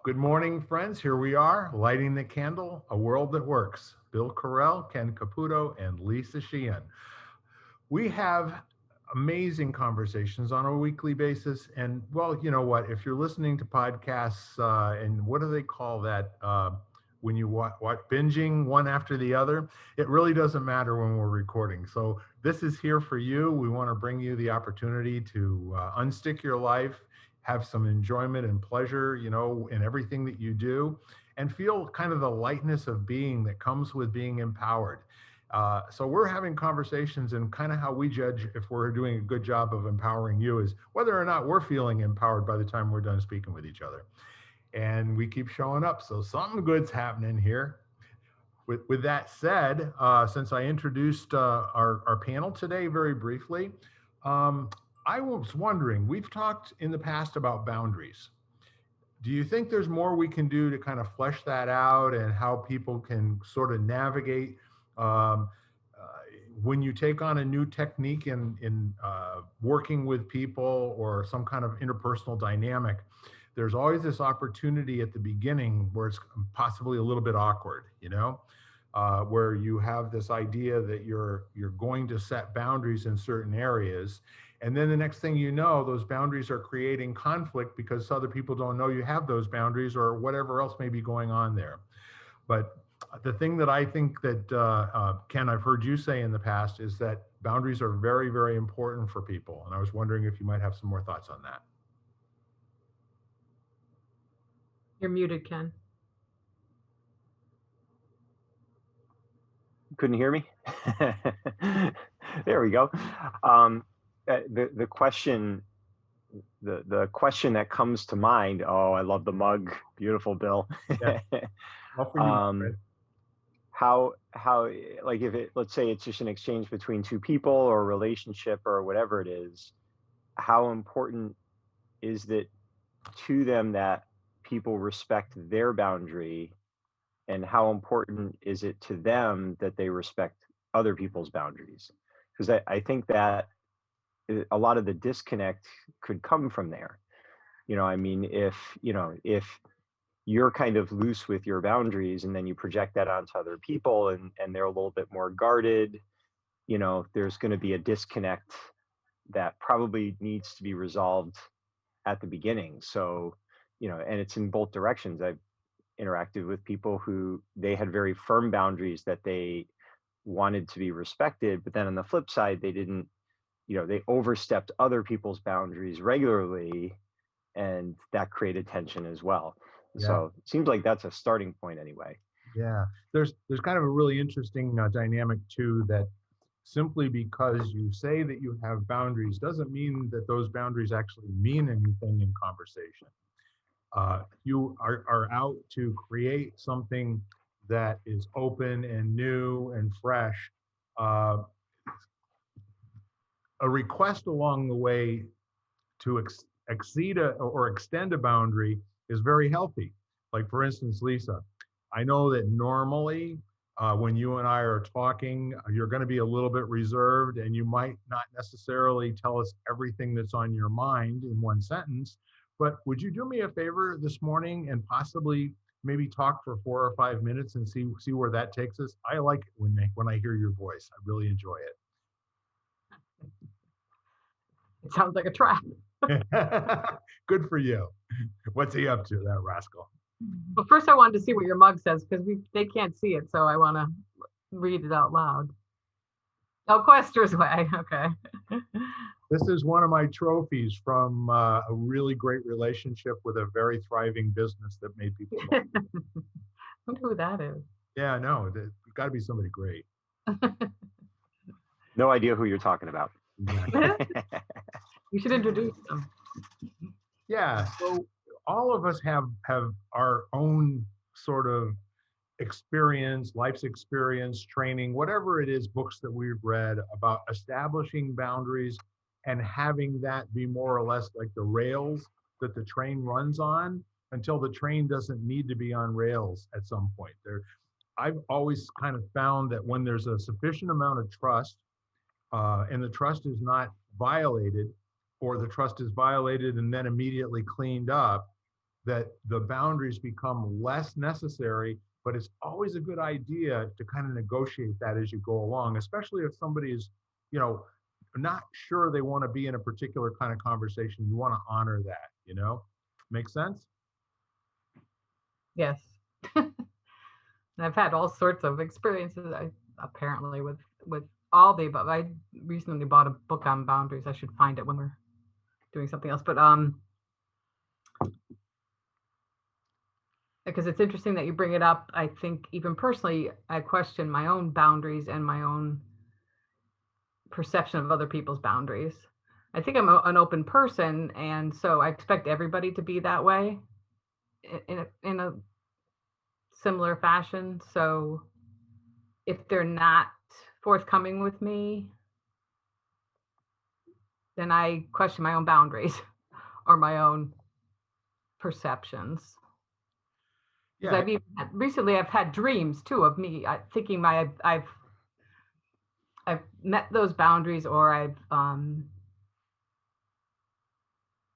Good morning, friends. Here we are, lighting the candle, a world that works. Bill Correll, Ken Caputo, and Lisa Sheehan. We have amazing conversations on a weekly basis. And well, you know what? If you're listening to podcasts, and what do they call that? When you watch binging one after the other, it really doesn't matter when we're recording. So this is here for you. We want to bring you the opportunity to unstick your life, have some enjoyment and pleasure, in everything that you do, and feel kind of the lightness of being that comes with being empowered. So we're having conversations, and kind of how we judge if we're doing a good job of empowering you is whether or not we're feeling empowered by the time we're done speaking with each other. And we keep showing up. So something good's happening here. With that said, since I introduced our panel today very briefly, I was wondering, we've talked in the past about boundaries. Do you think there's more we can do to kind of flesh that out, and how people can sort of navigate um, when you take on a new technique in working with people or some kind of interpersonal dynamic? There's always this opportunity at the beginning where it's possibly a little bit awkward, where you have this idea that you're going to set boundaries in certain areas, and then the next thing you know, those boundaries are creating conflict because other people don't know you have those boundaries, or whatever else may be going on there. But the thing that I think that, Ken, I've heard you say in the past, is that boundaries are very, very important for people. And I was wondering if you might have some more thoughts on that. You're muted, Ken. Couldn't hear me? There we go. The question that comes to mind, oh, I love the mug. Beautiful, Bill. Yeah. How, like, let's say it's just an exchange between two people or a relationship or whatever it is, how important is it to them that people respect their boundary, and how important is it to them that they respect other people's boundaries? Because I think that a lot of the disconnect could come from there. I mean, if you're kind of loose with your boundaries and then you project that onto other people, and they're a little bit more guarded, there's going to be a disconnect that probably needs to be resolved at the beginning. So, and it's in both directions. I've interacted with people who they had very firm boundaries that they wanted to be respected, but then on the flip side, they didn't, they overstepped other people's boundaries regularly, and that created tension as well. Yeah. So it seems like that's a starting point anyway. Yeah, there's kind of a really interesting dynamic too, that simply because you say that you have boundaries doesn't mean that those boundaries actually mean anything in conversation. You are out to create something that is open and new and fresh. A request along the way to exceed or extend a boundary is very healthy. Like, for instance, Lisa, I know that normally when you and I are talking, you're going to be a little bit reserved, and you might not necessarily tell us everything that's on your mind in one sentence. But would you do me a favor this morning and possibly maybe talk for 4 or 5 minutes and see where that takes us? I like it when I hear your voice. I really enjoy it. It sounds like a trap. Good for you. What's he up to, that rascal? Well, first I wanted to see what your mug says, because they can't see it, so I want to read it out loud. Oh, Quester's Way. Okay. This is one of my trophies from a really great relationship with a very thriving business that made people I wonder who that is. Yeah, no, it's got to be somebody great. No idea who you're talking about. You should introduce them. Yeah, so all of us have our own sort of experience, life's experience, training, whatever it is, books that we've read about establishing boundaries and having that be more or less like the rails that the train runs on, until the train doesn't need to be on rails at some point. I've always kind of found that when there's a sufficient amount of trust, and the trust is not violated, or the trust is violated and then immediately cleaned up, that the boundaries become less necessary, but it's always a good idea to kind of negotiate that as you go along, especially if somebody is, you know, not sure they want to be in a particular kind of conversation. You want to honor that, you know? Make sense? Yes. I've had all sorts of experiences, apparently with all the above. I recently bought a book on boundaries. I should find it when we're doing something else. But because it's interesting that you bring it up. I think even personally, I question my own boundaries and my own perception of other people's boundaries. I think I'm an open person, and so I expect everybody to be that way in a similar fashion. So if they're not forthcoming with me, then I question my own boundaries or my own perceptions. Because Yeah. recently I've had dreams too of me thinking I've met those boundaries, or I've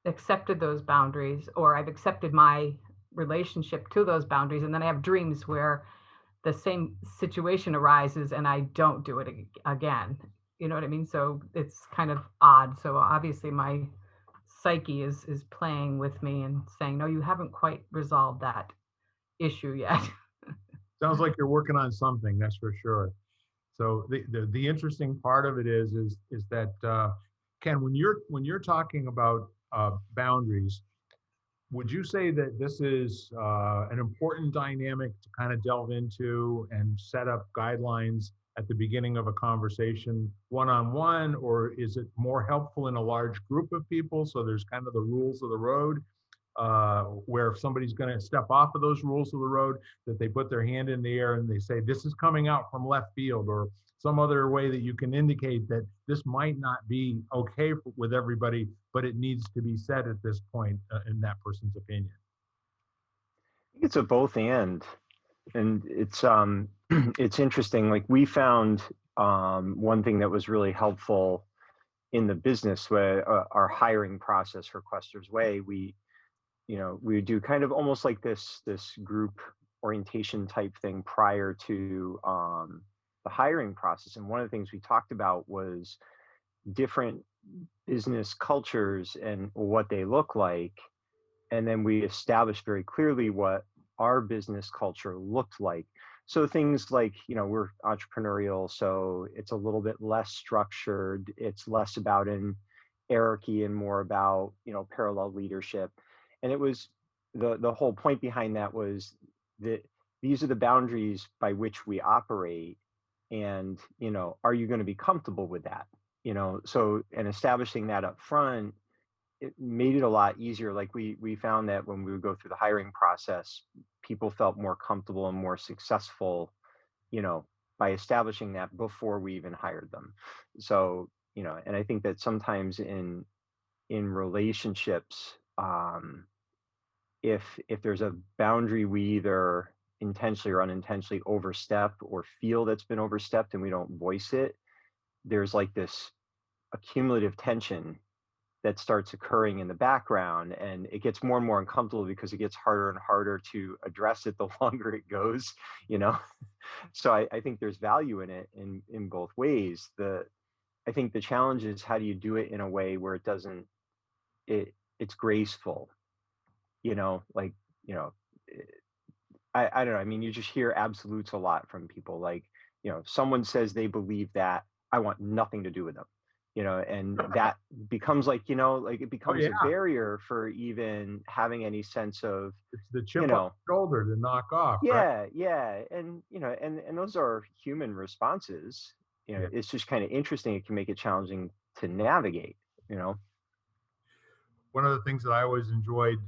accepted those boundaries, or I've accepted my relationship to those boundaries, and then I have dreams where the same situation arises and I don't do it again. You know what I mean? So it's kind of odd. So obviously my psyche is playing with me and saying, no, you haven't quite resolved that issue yet. Sounds like you're working on something, that's for sure. So the interesting part of it is that Ken, when you're talking about boundaries, would you say that this is an important dynamic to kind of delve into and set up guidelines at the beginning of a conversation one-on-one, or is it more helpful in a large group of people? So there's kind of the rules of the road, where if somebody's going to step off of those rules of the road, that they put their hand in the air and they say, this is coming out from left field, or some other way that you can indicate that this might not be okay with everybody, but it needs to be said at this point, in that person's opinion. I think it's a both and it's it's interesting. Like we found one thing that was really helpful in the business where our hiring process for Questor's Way, we would do kind of almost like this group orientation type thing prior to the hiring process. And one of the things we talked about was different business cultures and what they look like. And then we established very clearly what our business culture looked like. So things like, we're entrepreneurial, so it's a little bit less structured. It's less about an hierarchy and more about, parallel leadership. And it was the whole point behind that was that these are the boundaries by which we operate. And, are you going to be comfortable with that? So, and establishing that up front, it made it a lot easier. Like we found that when we would go through the hiring process, people felt more comfortable and more successful, by establishing that before we even hired them. So, and I think that sometimes in relationships, if there's a boundary we either intentionally or unintentionally overstep or feel that's been overstepped and we don't voice it, there's like this accumulative tension that starts occurring in the background, and it gets more and more uncomfortable because it gets harder and harder to address it the longer it goes. So I think there's value in it in both ways. I think the challenge is, how do you do it in a way where it's graceful, like, I don't know. I mean, you just hear absolutes a lot from people. Like, someone says they believe that, I want nothing to do with them. And that becomes like it becomes a barrier for even having any sense of, it's the chip on the shoulder to knock off. Yeah, right? yeah. And, and those are human responses. Yeah. It's just kind of interesting. It can make it challenging to navigate, One of the things that I always enjoyed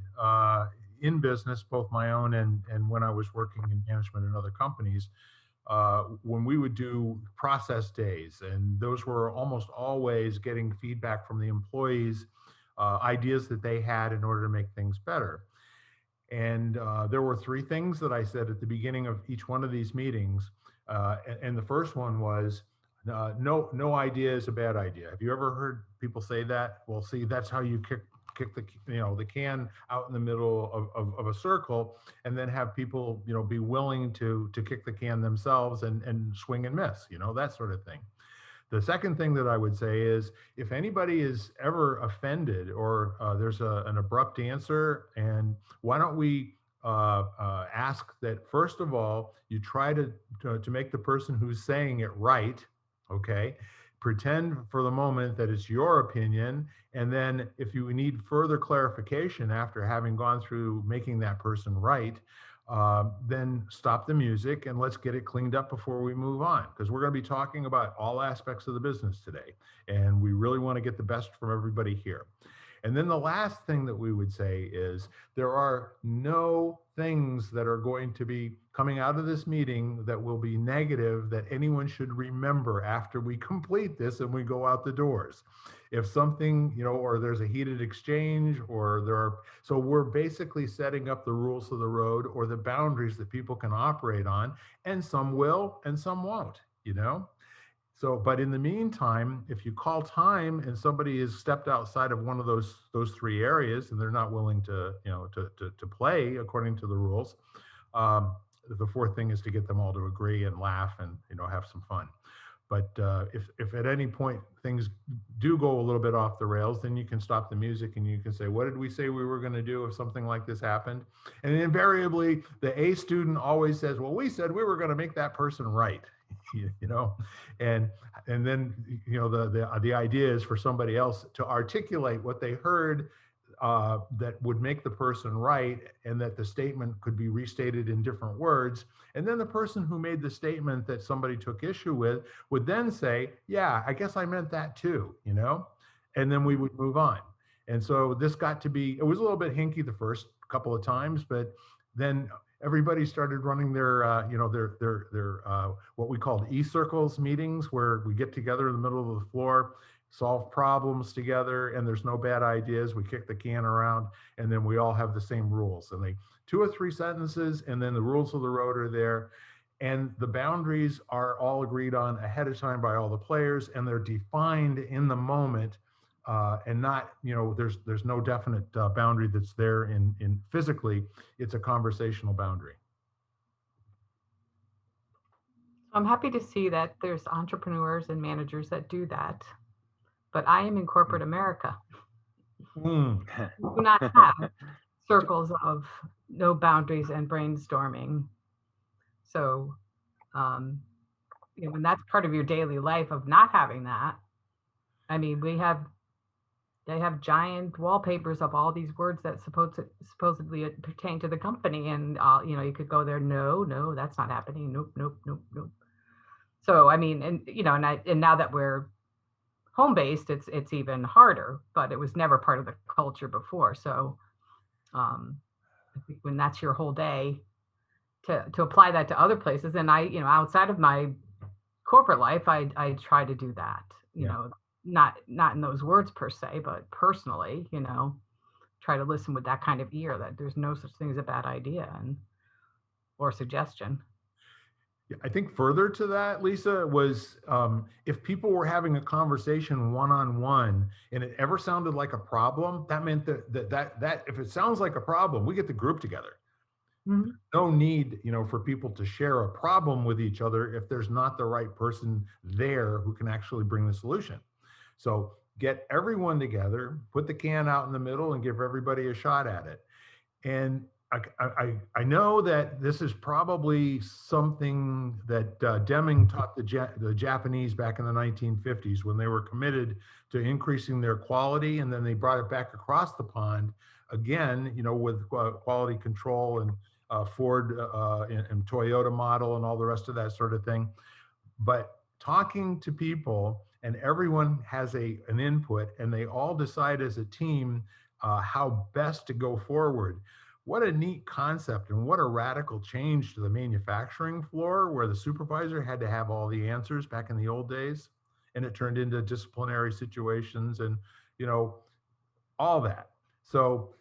in business, both my own and when I was working in management in other companies, when we would do process days, and those were almost always getting feedback from the employees, ideas that they had in order to make things better. And there were three things that I said at the beginning of each one of these meetings. And the first one was, no idea is a bad idea. Have you ever heard people say that? Well, see, that's how you kick the can out in the middle of a circle, and then have people, be willing to kick the can themselves and swing and miss, that sort of thing. The second thing that I would say is, if anybody is ever offended or there's an abrupt answer, and why don't we ask that, first of all, you try to make the person who's saying it right, okay? Pretend for the moment that it's your opinion, and then if you need further clarification after having gone through making that person right, then stop the music and let's get it cleaned up before we move on, because we're going to be talking about all aspects of the business today, and we really want to get the best from everybody here. And then the last thing that we would say is, there are no things that are going to be coming out of this meeting that will be negative that anyone should remember after we complete this and we go out the doors. If something, or there's a heated exchange, or so we're basically setting up the rules of the road, or the boundaries that people can operate on, and some will and some won't, So, but in the meantime, if you call time and somebody has stepped outside of one of those three areas and they're not willing to, to play according to the rules, the fourth thing is to get them all to agree and laugh and, have some fun. But if at any point things do go a little bit off the rails, then you can stop the music and you can say, what did we say we were going to do if something like this happened? And invariably, the A student always says, well, we said we were going to make that person right. And then the idea is for somebody else to articulate what they heard that would make the person right, and that the statement could be restated in different words. And then the person who made the statement that somebody took issue with would then say, yeah, I guess I meant that too, and then we would move on. And so this got to be, it was a little bit hinky the first couple of times, but then everybody started running their, what we called e-circles meetings, where we get together in the middle of the floor, solve problems together, and there's no bad ideas. We kick the can around, and then we all have the same rules. And 2 or 3 sentences, and then the rules of the road are there. And the boundaries are all agreed on ahead of time by all the players, and they're defined in the moment, and not, there's no definite boundary that's there in physically. It's a conversational boundary. I'm happy to see that there's entrepreneurs and managers that do that. But I am in corporate America. We do not have circles of no boundaries and brainstorming. So, when that's part of your daily life of not having that, I mean, they have giant wallpapers of all these words that supposedly pertain to the company, and you could go there. No, that's not happening. Nope. So, I mean, and now that we're home-based, it's even harder, but it was never part of the culture before. So I think when that's your whole day, to apply that to other places, and I, outside of my corporate life, I try to do that, not in those words per se, but personally, try to listen with that kind of ear, that there's no such thing as a bad idea or suggestion. I think further to that, Lisa, was if people were having a conversation one-on-one and it ever sounded like a problem, that meant that if it sounds like a problem, we get the group together. Mm-hmm. No need, for people to share a problem with each other if there's not the right person there who can actually bring the solution. So get everyone together, put the can out in the middle, and give everybody a shot at it. And I know that this is probably something that Deming taught the Japanese back in the 1950s, when they were committed to increasing their quality, and then they brought it back across the pond again, with quality control and Ford and Toyota model and all the rest of that sort of thing. But talking to people, and everyone has an input, and they all decide as a team how best to go forward. What a neat concept, and what a radical change to the manufacturing floor, where the supervisor had to have all the answers back in the old days, and it turned into disciplinary situations and, all that. So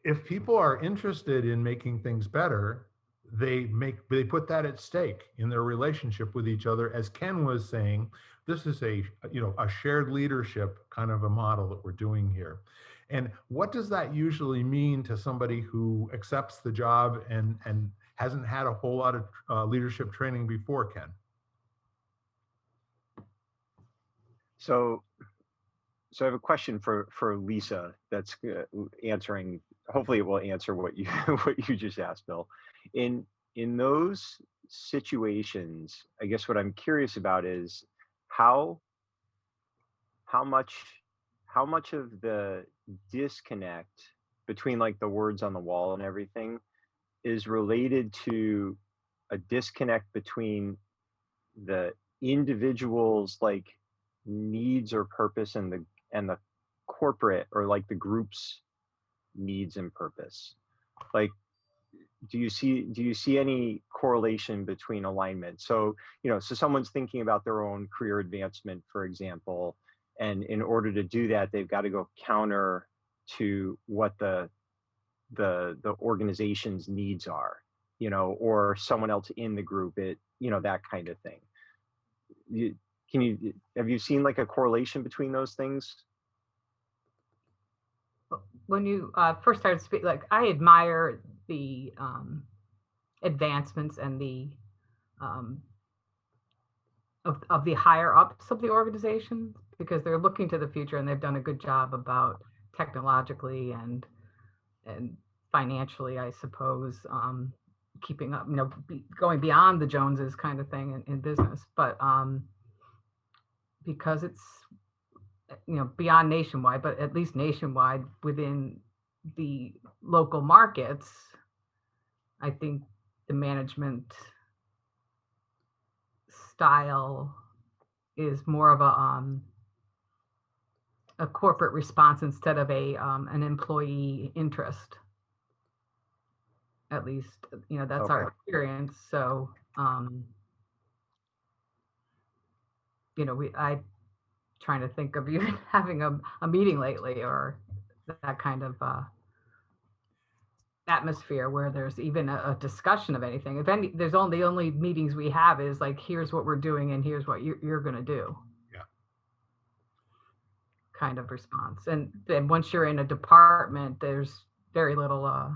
if people are interested in making things better, they put that at stake in their relationship with each other. As Ken was saying, this is a shared leadership kind of a model that we're doing here. And what does that usually mean to somebody who accepts the job and hasn't had a whole lot of leadership training before, Ken? So I have a question for Lisa that's answering. Hopefully, it will answer what you what you just asked, Bill. In those situations, I guess what I'm curious about is how how much how much of the disconnect between like the words on the wall and everything is related to a disconnect between the individual's like needs or purpose and the corporate or like the group's needs and purpose. Like, do you see any correlation between alignment? So so someone's thinking about their own career advancement, for example, and in order to do that, they've got to go counter to what the organization's needs are, or someone else in the group, that kind of thing. Have you seen like a correlation between those things? When you first started speaking, like I admire the advancements and the of the higher ups of the organization, because they're looking to the future and they've done a good job about technologically and financially, I suppose, keeping up, going beyond the Joneses kind of thing in business. But because it's beyond nationwide, but at least nationwide within the local markets, I think the management style is more of a corporate response instead of an employee interest. At least, that's Okay. our experience. So, I trying to think of you having a meeting lately or that kind of atmosphere where there's even a discussion of anything. If any, there's the only meetings we have is like, here's what we're doing and here's what you're going to do. Yeah. Kind of response. And then once you're in a department, there's very little,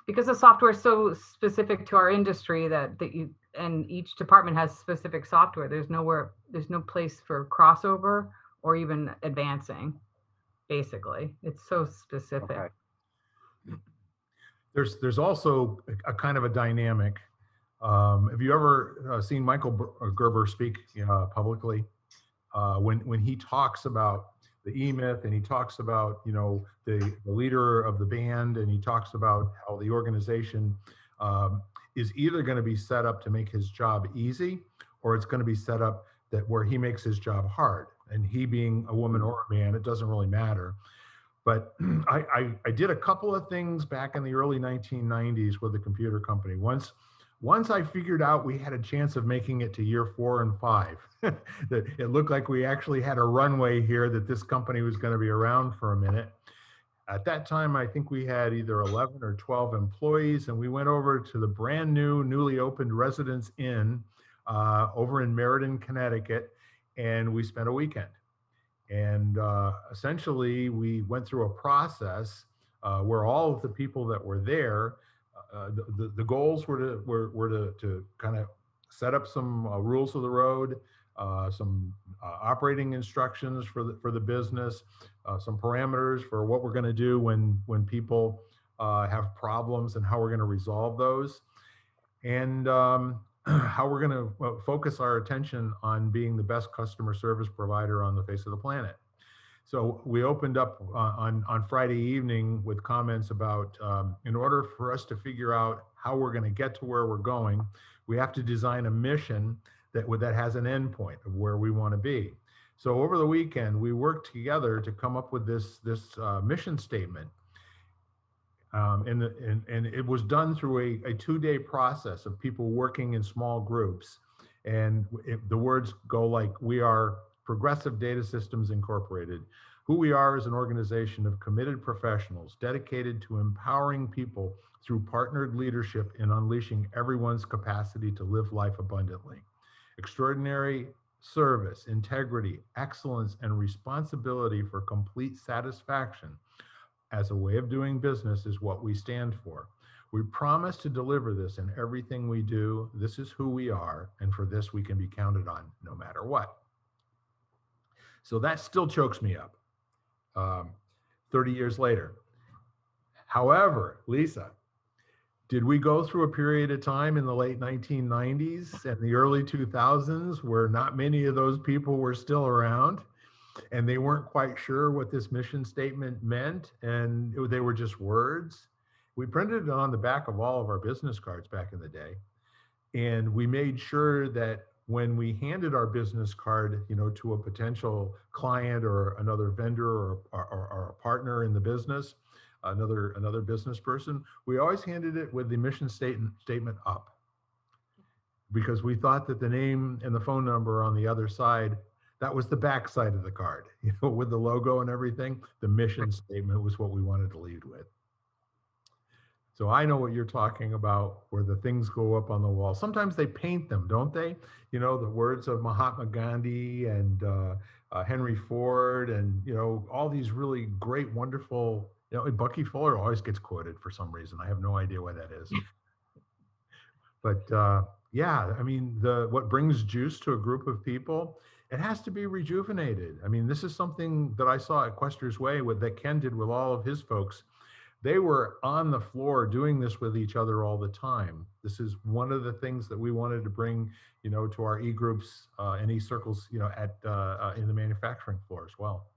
because the software is so specific to our industry and each department has specific software. There's no place for crossover or even advancing. Basically, it's so specific. Okay. There's also a kind of a dynamic. Have you ever seen Michael Gerber speak publicly? When he talks about the E-Myth and he talks about the leader of the band, and he talks about how the organization is either going to be set up to make his job easy, or it's going to be set up where he makes his job hard. And he being a woman or a man, it doesn't really matter. But I did a couple of things back in the early 1990s with a computer company. Once I figured out we had a chance of making it to year 4 and 5, that it looked like we actually had a runway here, that this company was going to be around for a minute. At that time, I think we had either 11 or 12 employees, and we went over to the brand new, newly opened Residence Inn over in Meriden, Connecticut, and we spent a weekend. And essentially, we went through a process where all of the people that were there, the goals were to kind of set up some rules of the road, some operating instructions for the business, some parameters for what we're going to do when people have problems and how we're going to resolve those, and how we're going to focus our attention on being the best customer service provider on the face of the planet. So we opened up on Friday evening with comments about, in order for us to figure out how we're going to get to where we're going, we have to design a mission that has an endpoint of where we want to be. So over the weekend, we worked together to come up with this mission statement. And it was done through a 2-day process of people working in small groups. And the words go like, we are Progressive Data Systems Incorporated. Who we are is an organization of committed professionals dedicated to empowering people through partnered leadership and unleashing everyone's capacity to live life abundantly. Extraordinary service, integrity, excellence, and responsibility for complete satisfaction as a way of doing business is what we stand for. We promise to deliver this in everything we do. This is who we are, and for this we can be counted on no matter what. So that still chokes me up 30 years later. However, Lisa, did we go through a period of time in the late 1990s and the early 2000s where not many of those people were still around and they weren't quite sure what this mission statement meant and they were just words? We printed it on the back of all of our business cards back in the day. And we made sure that when we handed our business card, to a potential client or another vendor or a partner in the business, another business person, we always handed it with the mission statement up, because we thought that the name and the phone number on the other side, that was the back side of the card, with the logo and everything. The mission statement was what we wanted to lead with. So I know what you're talking about, where the things go up on the wall. Sometimes they paint them, don't they? The words of Mahatma Gandhi and Henry Ford and, all these really great, wonderful, Bucky Fuller always gets quoted for some reason. I have no idea why that is. But yeah, I mean, what brings juice to a group of people, it has to be rejuvenated. I mean, this is something that I saw at Quester's Way that Ken did with all of his folks. They were on the floor doing this with each other all the time. This is one of the things that we wanted to bring, to our e-groups and e-circles, at in the manufacturing floor as well.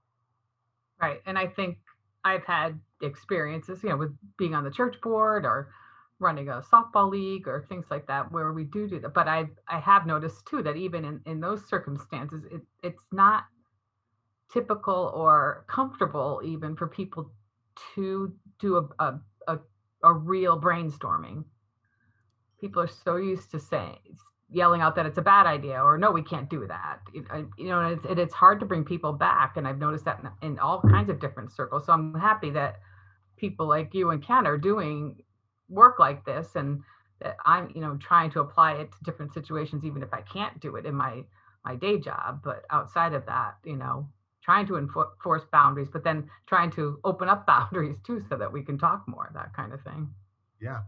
Right. And I think I've had experiences, with being on the church board or running a softball league or things like that, where we do that. But I have noticed too that even in those circumstances, it's not typical or comfortable even for people to do a real brainstorming. People are so used to yelling out that it's a bad idea, or no, we can't do that. It's hard to bring people back. And I've noticed that in all kinds of different circles. So I'm happy that people like you and Ken are doing work like this, and that I'm, trying to apply it to different situations, even if I can't do it in my day job. But outside of that, trying to enforce boundaries, but then trying to open up boundaries too, so that we can talk more, that kind of thing. Yeah.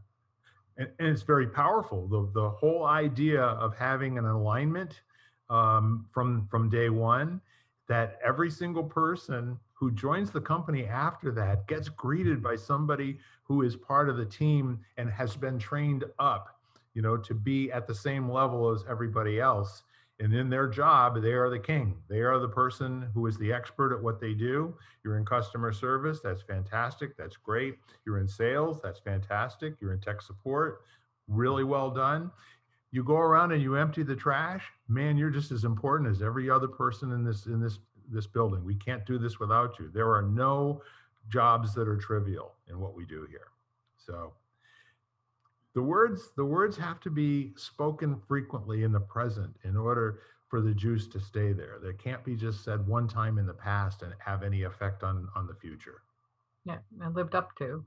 And it's very powerful. The whole idea of having an alignment from day one, that every single person who joins the company after that gets greeted by somebody who is part of the team and has been trained up, to be at the same level as everybody else. And in their job, they are the king. They are the person who is the expert at what they do. You're in customer service, that's fantastic, that's great. You're in sales, that's fantastic. You're in tech support, really well done. You go around and you empty the trash, man, you're just as important as every other person in this building. We can't do this without you. There are no jobs that are trivial in what we do here. So the words have to be spoken frequently in the present in order for the juice to stay there. They can't be just said one time in the past and have any effect on the future. Yeah, I lived up to.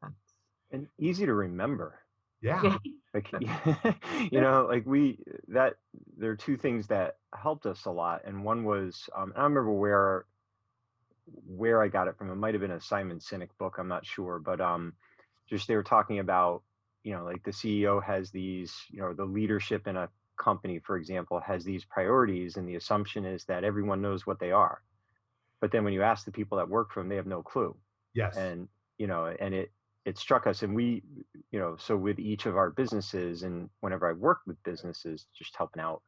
That's And easy to remember. Yeah. Like, there are two things that helped us a lot. And one was, I don't remember where I got it from. It might have been a Simon Sinek book, I'm not sure, but just they were talking about, like the CEO has these, the leadership in a company, for example, has these priorities, and the assumption is that everyone knows what they are. But then when you ask the people that work for them, they have no clue. Yes. And, and it struck us, and we, so with each of our businesses, and whenever I worked with businesses, just helping out,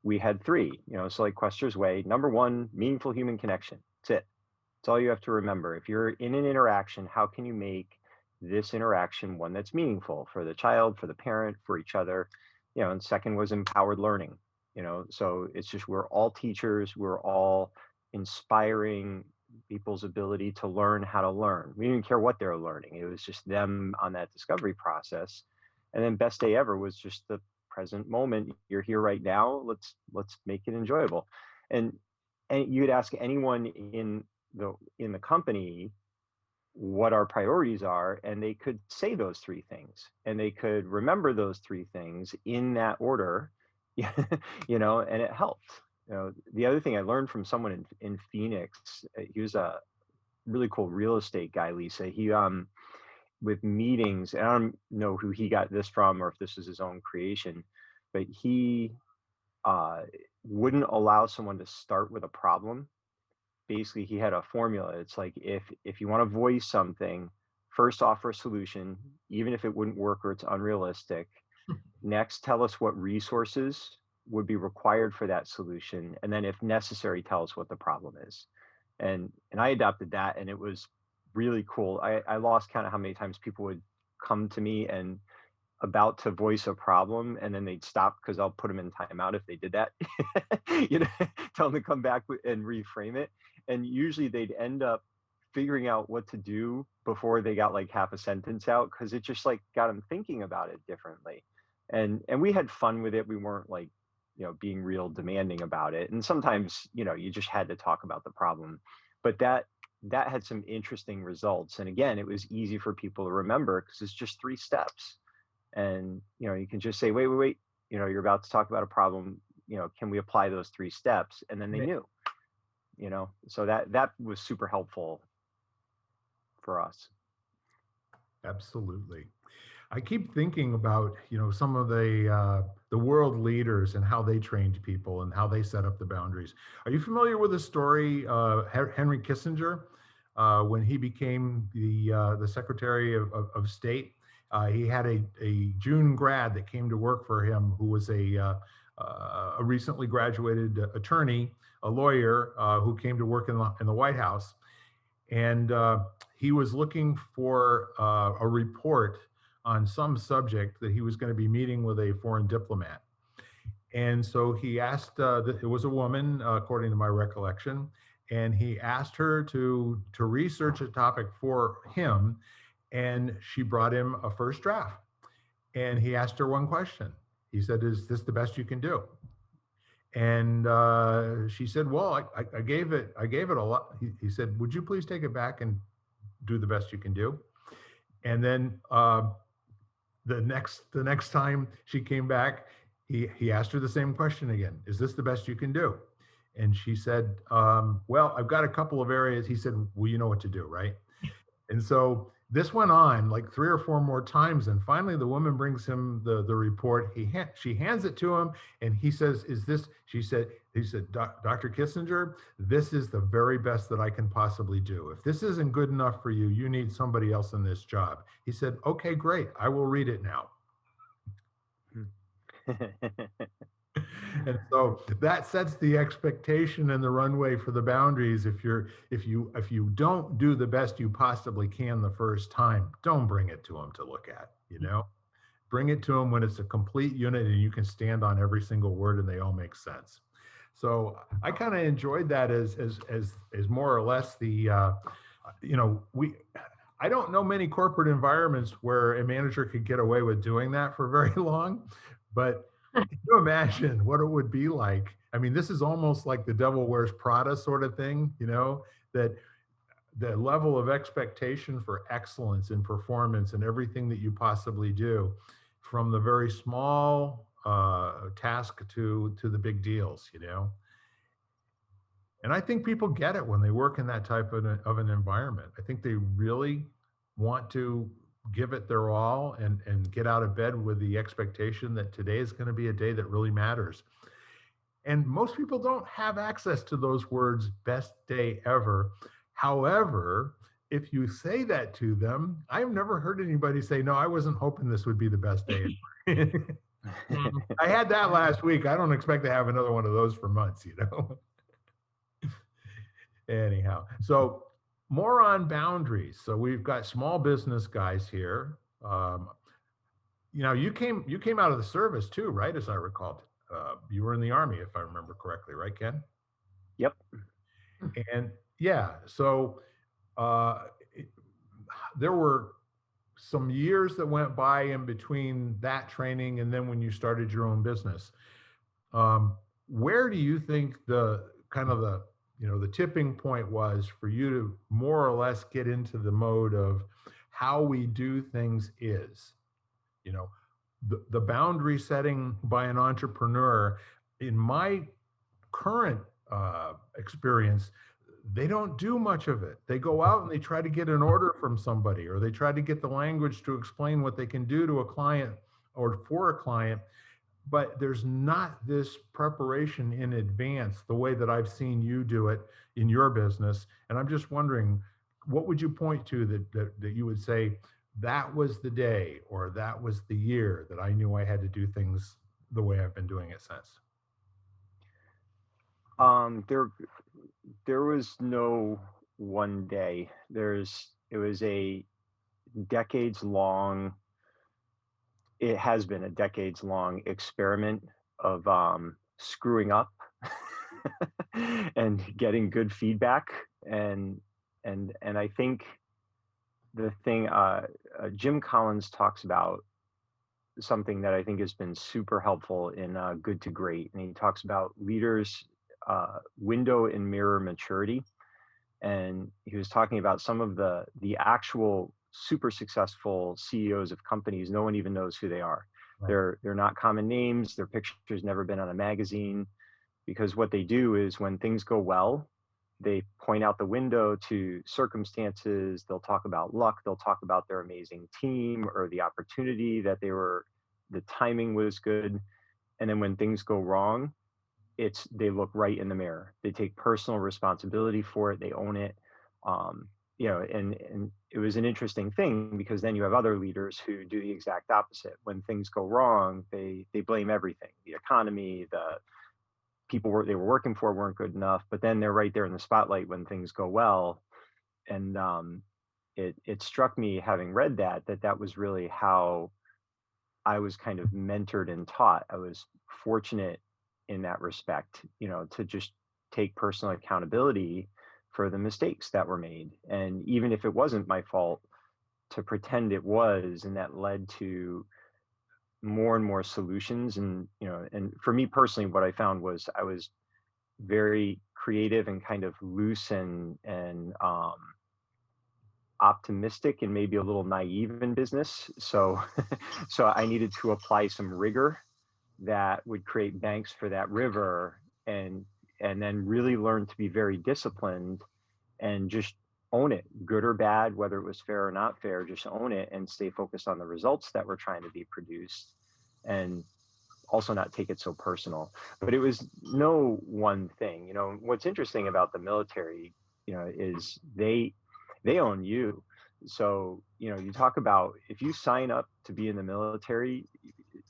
we had three, so like Quester's Way, number one, meaningful human connection. That's it. That's all you have to remember. If you're in an interaction, how can you make this interaction one that's meaningful for the child, for the parent, for each other? And second was empowered learning. So it's just, we're all teachers, we're all inspiring people's ability to learn how to learn. We didn't care what they're learning. It was just them on that discovery process. And then best day ever was just the present moment. You're here right now. Let's make it enjoyable. And you would ask anyone in the company what our priorities are, and they could say those three things, and they could remember those three things in that order, and it helped. The other thing I learned from someone in Phoenix, he was a really cool real estate guy, Lisa. He with meetings, and I don't know who he got this from or if this is his own creation, but he uh, wouldn't allow someone to start with a problem. Basically, he had a formula. It's like, if you want to voice something, first offer a solution, even if it wouldn't work or it's unrealistic. Next, tell us what resources would be required for that solution, and then if necessary, tell us what the problem is. And I adopted that, and it was really cool. I lost count of how many times people would come to me and about to voice a problem, and then they'd stop because I'll put them in timeout if they did that. you know, tell them to come back and reframe it. And usually they'd end up figuring out what to do before they got like half a sentence out, because it just like got them thinking about it differently. And we had fun with it. We weren't like, being real demanding about it. And sometimes, you just had to talk about the problem. But that had some interesting results. And again, it was easy for people to remember because it's just 3 steps. And you can just say, wait, you're about to talk about a problem, can we apply those 3 steps? And then they knew. So that was super helpful for us. Absolutely. I keep thinking about, some of the world leaders and how they trained people and how they set up the boundaries. Are you familiar with the story Henry Kissinger, when he became the Secretary of State? He had a June grad that came to work for him who was a recently graduated attorney, a lawyer who came to work in the White House. And he was looking for a report on some subject that he was going to be meeting with a foreign diplomat. And so he asked, it was a woman, according to my recollection, and he asked her to research a topic for him, and she brought him a first draft. And he asked her one question. He said, "Is this the best you can do?" And she said, "Well, I gave it a lot." He said, "Would you please take it back and do the best you can do?" And then the next time she came back, he asked her the same question again. "Is this the best you can do?" And she said, "Well, I've got a couple of areas." He said, "Well, you know what to do, right?" And so this went on like 3 or 4 more times, and finally the woman brings him the report. She hands it to him, and he says, "Is this?" He said, "Dr. Kissinger, this is the very best that I can possibly do. If this isn't good enough for you, you need somebody else in this job." He said, "Okay, great. I will read it now." And so that sets the expectation and the runway for the boundaries. If you don't do the best you possibly can the first time, don't bring it to them to look at. Bring it to them when it's a complete unit and you can stand on every single word and they all make sense. So I kind of enjoyed that as more or less the I don't know many corporate environments where a manager could get away with doing that for very long, but can you imagine what it would be like? I mean, this is almost like the Devil Wears Prada sort of thing, that the level of expectation for excellence in performance and everything that you possibly do, from the very small task to the big deals, And I think people get it when they work in that type of an environment. I think they really want to give it their all and get out of bed with the expectation that today is going to be a day that really matters. And most people don't have access to those words, "best day ever." However, if you say that to them, I've never heard anybody say, "No, I wasn't hoping this would be the best day ever." I had that last week. I don't expect to have another one of those for months, Anyhow, so more on boundaries. So we've got small business guys here. You came out of the service too, right? As I recall, you were in the Army, if I remember correctly, right, Ken? Yep. And yeah, so there were some years that went by in between that training and then when you started your own business. Where do you think the tipping point was for you to more or less get into the mode of how we do things is, the boundary setting by an entrepreneur, in my current experience, they don't do much of it. They go out and they try to get an order from somebody, or they try to get the language to explain what they can do to a client or for a client, but there's not this preparation in advance the way that I've seen you do it in your business. And I'm just wondering, what would you point to that you would say that was the day or that was the year that I knew I had to do things the way I've been doing it since? There was no one day. It was a decades long. It has been a decades long experiment of screwing up and getting good feedback, and and I think the thing Jim Collins talks about something that I think has been super helpful in Good to Great, and he talks about leaders' window and mirror maturity, and he was talking about some of the actual super successful CEOs of companies. No one even knows who they are. Right. They're not common names. Their picture's never been on a magazine, because what they do is when things go well, they point out the window to circumstances. They'll talk about luck. They'll talk about their amazing team or the opportunity that the timing was good. And then when things go wrong, they look right in the mirror. They take personal responsibility for it. They own it. And it was an interesting thing, because then you have other leaders who do the exact opposite. When things go wrong, they blame everything: the economy, the people they were working for weren't good enough. But then they're right there in the spotlight when things go well. And it struck me, having read that was really how I was kind of mentored and taught. I was fortunate in that respect, to just take personal accountability for the mistakes that were made. And even if it wasn't my fault, to pretend it was, and that led to more and more solutions. And for me personally, what I found was I was very creative and kind of loose and optimistic and maybe a little naive in business. So so I needed to apply some rigor that would create banks for that river, and then really learn to be very disciplined and just own it, good or bad, whether it was fair or not fair. Just own it and stay focused on the results that were trying to be produced, and also not take it so personal. But it was no one thing. What's interesting about the military, is they own you. So you talk about, if you sign up to be in the military,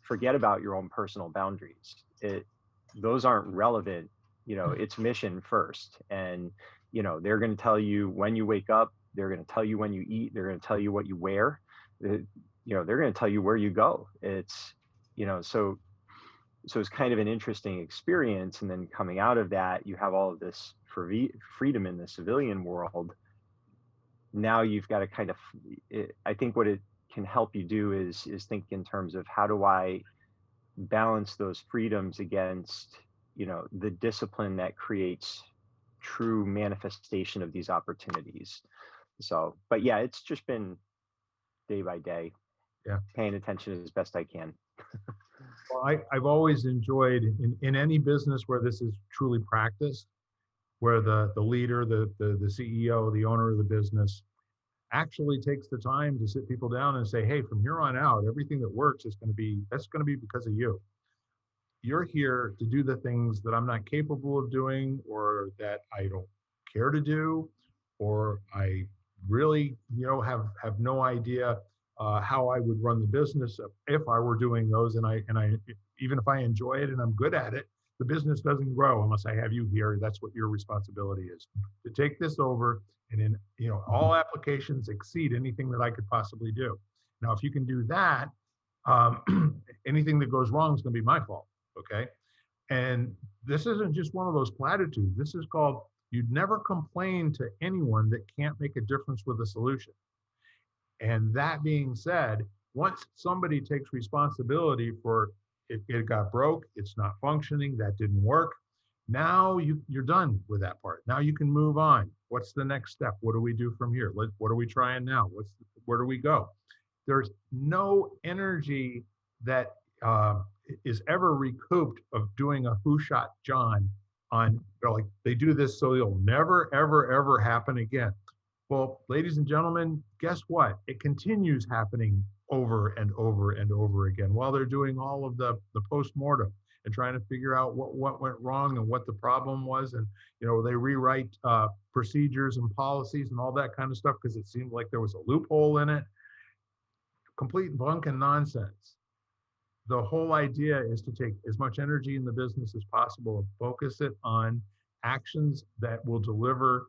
forget about your own personal boundaries. Those aren't relevant. It's mission first. And they're going to tell you when you wake up. They're going to tell you when you eat. They're going to tell you what you wear. They're going to tell you where you go. It's so it's kind of an interesting experience. And then coming out of that, you have all of this freedom in the civilian world. Now you've got to kind of, I think what it can help you do is think in terms of, how do I balance those freedoms against, the discipline that creates true manifestation of these opportunities. So, but yeah, it's just been day by day, paying attention as best I can. Well, I've always enjoyed in any business where this is truly practiced, where the leader, the CEO, the owner of the business actually takes the time to sit people down and say, hey, from here on out, everything that works that's going to be because of you. You're here to do the things that I'm not capable of doing, or that I don't care to do, or I really, have no idea how I would run the business if I were doing those. And I even if I enjoy it and I'm good at it, the business doesn't grow unless I have you here. That's what your responsibility is, to take this over, and in all applications exceed anything that I could possibly do. Now, if you can do that, anything that goes wrong is going to be my fault. Okay. And this isn't just one of those platitudes. This is called, you'd never complain to anyone that can't make a difference with a solution. And that being said, once somebody takes responsibility for it got broke, it's not functioning, that didn't work. Now you're done with that part. Now you can move on. What's the next step? What do we do from here? What are we trying now? Where do we go? There's no energy that is ever recouped of doing a who shot John on, like, they do this so it'll never, ever, ever happen again. Well, ladies and gentlemen, guess what? It continues happening over and over and over again while they're doing all of the post-mortem and trying to figure out what went wrong and what the problem was. And, they rewrite procedures and policies and all that kind of stuff because it seemed like there was a loophole in it. Complete bunk and nonsense. The whole idea is to take as much energy in the business as possible and focus it on actions that will deliver,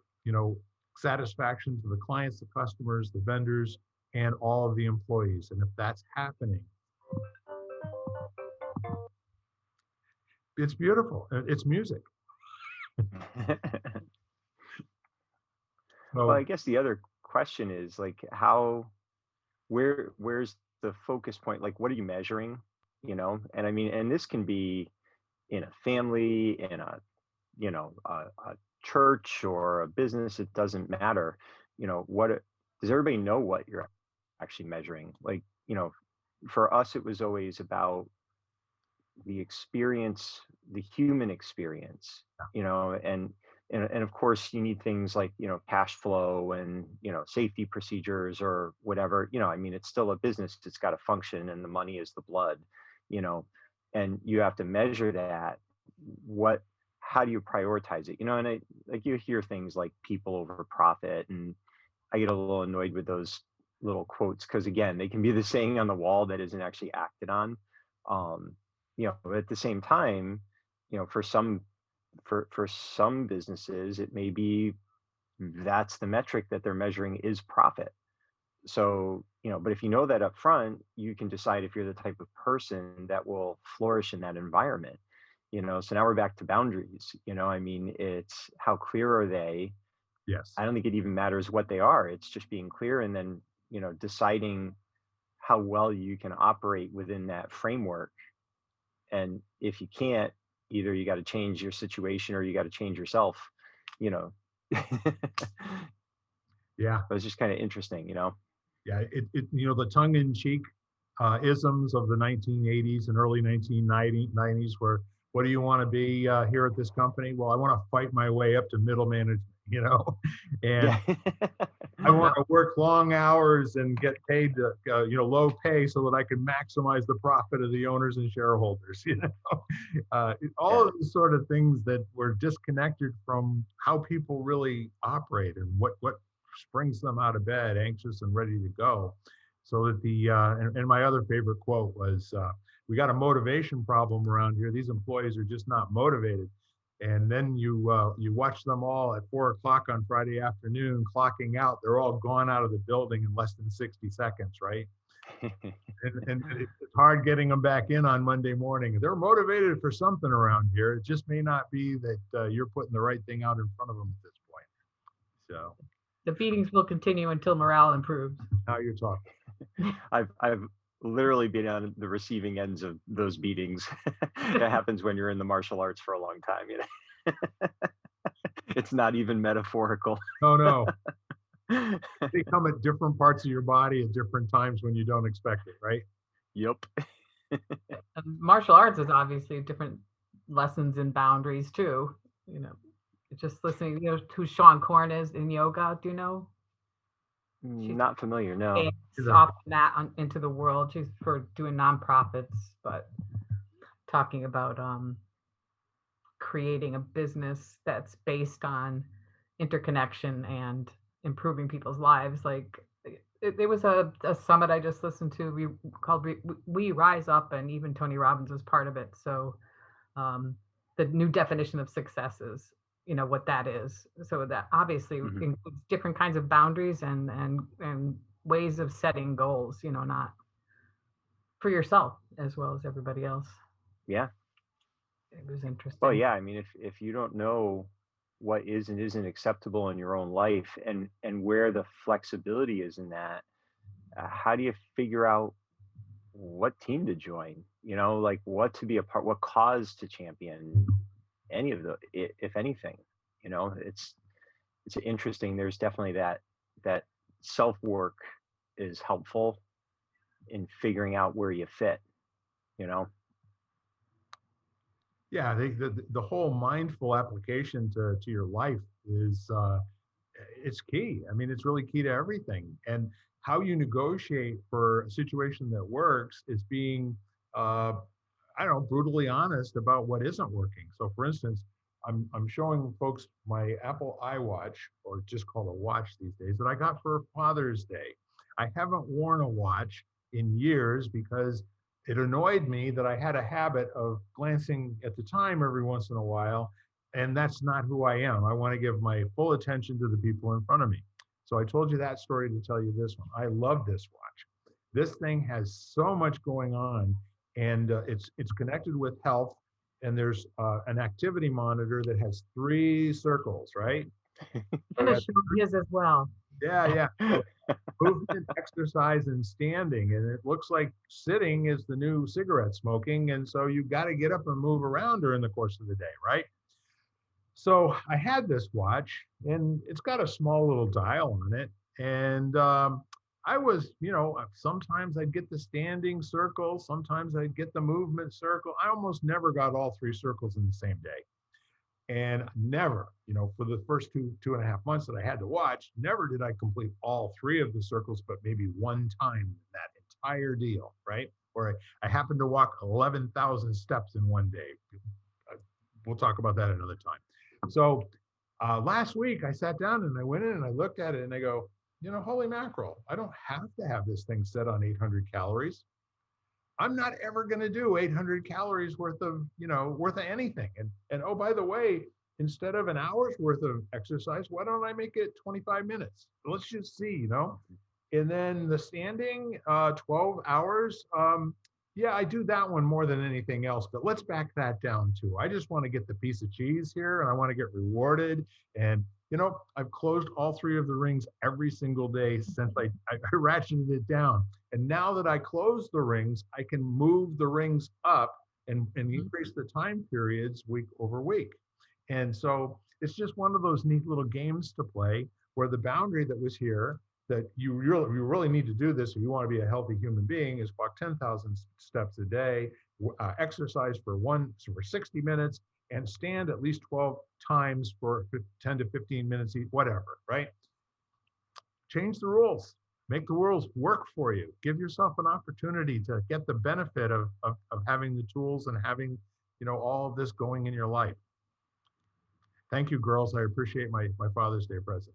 satisfaction to the clients, the customers, the vendors, and all of the employees. And if that's happening, it's beautiful. It's music. Well, I guess the other question is like where's the focus point? Like, what are you measuring? And I mean, and this can be in a family, in a a church or a business. It doesn't matter. Does everybody know what you're actually measuring? Like, for us, it was always about the experience, the human experience, and of course you need things like, cash flow and, safety procedures or whatever. I mean, it's still a business, it's got to function, and the money is the blood, you know, and you have to measure that. How do you prioritize it? And like you hear things like people over profit, and I get a little annoyed with those little quotes because, again, they can be the saying on the wall that isn't actually acted on. But at the same time, for some businesses, it may be that's the metric that they're measuring is profit. So, but if you know that up front, you can decide if you're the type of person that will flourish in that environment. So now we're back to boundaries. I mean, it's how clear are they? Yes. I don't think it even matters what they are. It's just being clear, and then, deciding how well you can operate within that framework. And if you can't, either you got to change your situation or you got to change yourself. Yeah. It was just kind of interesting. Yeah. The tongue-in-cheek isms of the 1980s and early 1990s were, what do you want to be here at this company? Well, I want to fight my way up to middle management, and Yeah. I want to work long hours and get paid low pay so that I can maximize the profit of the owners and shareholders. All of these sort of things that were disconnected from how people really operate and what springs them out of bed, anxious and ready to go. So that and my other favorite quote was, we got a motivation problem around here. These employees are just not motivated. And then you watch them all at 4 o'clock on Friday afternoon clocking out. They're all gone out of the building in less than 60 seconds, right? and it's hard getting them back in on Monday morning. They're motivated for something around here. It just may not be that you're putting the right thing out in front of them at this point. So the beatings will continue until morale improves. Now you're talking. I've literally been on the receiving ends of those beatings. That happens when you're in the martial arts for a long time. It's not even metaphorical. No. They come at different parts of your body at different times when you don't expect it, right? Yep. Martial arts is obviously different lessons and boundaries too. Just listening, who Sean Corn is in yoga. Do you know? She's not familiar, no. Off that into the world. She's for doing nonprofits, but talking about creating a business that's based on interconnection and improving people's lives. Like there was a summit I just listened to called We Rise Up, and even Tony Robbins was part of it. So the new definition of success is, what that is. So that obviously includes different kinds of boundaries and ways of setting goals, not for yourself as well as everybody else. Yeah. It was interesting. Well, yeah, I mean, if you don't know what is and isn't acceptable in your own life, and where the flexibility is in that, how do you figure out what team to join? Like what to be a part, what cause to champion, any of if anything. It's interesting. There's definitely that self work is helpful in figuring out where you fit. Yeah, the whole mindful application to your life is it's key. I mean, it's really key to everything. And how you negotiate for a situation that works is being, uh, I don't know, brutally honest about what isn't working. So, for instance, I'm showing folks my Apple iWatch, or just called a watch these days, that I got for Father's Day. I haven't worn a watch in years because it annoyed me that I had a habit of glancing at the time every once in a while, and that's not who I am. I want to give my full attention to the people in front of me. So I told you that story to tell you this one. I love this watch. This thing has so much going on, and it's connected with health. And there's an activity monitor that has 3 circles, right? I'm gonna show his as well. Yeah, yeah. So movement, exercise, and standing. And it looks like sitting is the new cigarette smoking. And so you got to get up and move around during the course of the day, right? So I had this watch, and it's got a small little dial on it. And I was, sometimes I'd get the standing circle, sometimes I'd get the movement circle. I almost never got all 3 circles in the same day. And never, for the first 2.5 months that I had to watch, never did I complete all 3 of the circles, but maybe one time in that entire deal, right? Or I happened to walk 11,000 steps in one day. We'll talk about that another time. So last week I sat down and I went in and I looked at it and I go, holy mackerel, I don't have to have this thing set on 800 calories. I'm not ever going to do 800 calories worth of anything. And oh, by the way, instead of an hour's worth of exercise, why don't I make it 25 minutes? Let's just see. And then the standing, 12 hours. Yeah, I do that one more than anything else, but let's back that down too. I just want to get the piece of cheese here and I want to get rewarded. And I've closed all 3 of the rings every single day since I ratcheted it down. And now that I close the rings, I can move the rings up and increase the time periods week over week. And so it's just one of those neat little games to play where the boundary that was here, that you really need to do this if you want to be a healthy human being, is walk 10,000 steps a day, exercise for 60 minutes, and stand at least 12 times for 10 to 15 minutes each, whatever, right? Change the rules. Make the rules work for you. Give yourself an opportunity to get the benefit of having the tools and having, all of this going in your life. Thank you, girls. I appreciate my Father's Day present.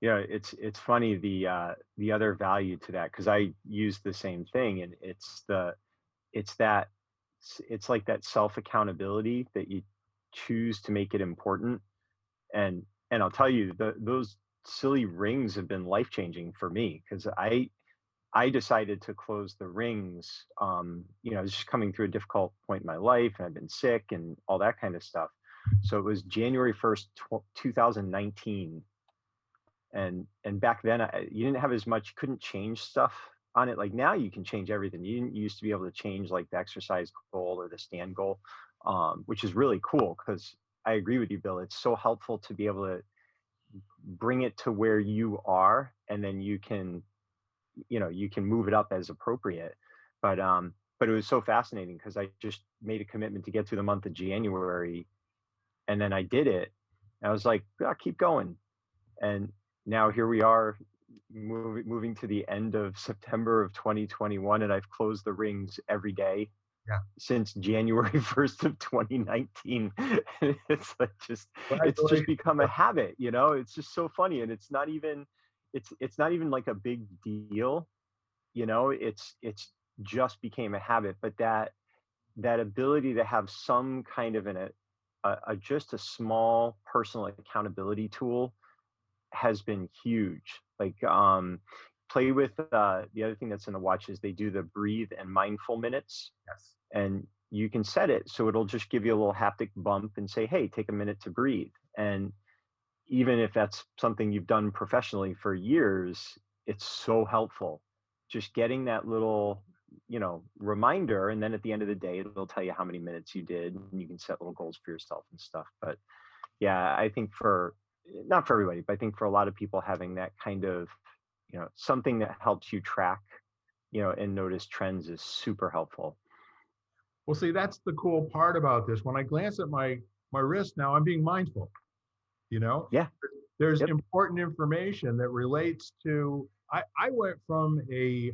Yeah, it's funny, the other value to that, because I use the same thing, and it's like that self accountability that you choose to make it important. And I'll tell you, those silly rings have been life changing for me, because I decided to close the rings. I was just coming through a difficult point in my life, and I've been sick and all that kind of stuff. So it was January 1st, 2019. And back then, you didn't have as much, couldn't change stuff on it. Like now you can change everything. You didn't used to be able to change like the exercise goal or the stand goal, which is really cool, because I agree with you, Bill. It's so helpful to be able to bring it to where you are, and then you can move it up as appropriate. But it was so fascinating, because I just made a commitment to get through the month of January, and then I did it. And I was like, keep going. And now here we are, moving to the end of September of 2021, and I've closed the rings every day since January 1st of 2019. It's like it's just become a habit. It's just so funny, and it's not even like a big deal. It's just became a habit. But that ability to have some kind of just a small personal accountability tool has been huge. Like play with the other thing that's in the watch is they do the breathe and mindful minutes. Yes. And you can set it so it'll just give you a little haptic bump and say, hey, take a minute to breathe. And even if that's something you've done professionally for years, it's so helpful. Just getting that little reminder, and then at the end of the day it'll tell you how many minutes you did, and you can set little goals for yourself and stuff. But yeah, I think not for everybody, but I think for a lot of people, having that kind of, something that helps you track, and notice trends is super helpful. Well, see, that's the cool part about this. When I glance at my wrist now, I'm being mindful. You know, Yeah. there's Yep. important information that relates to. I went from a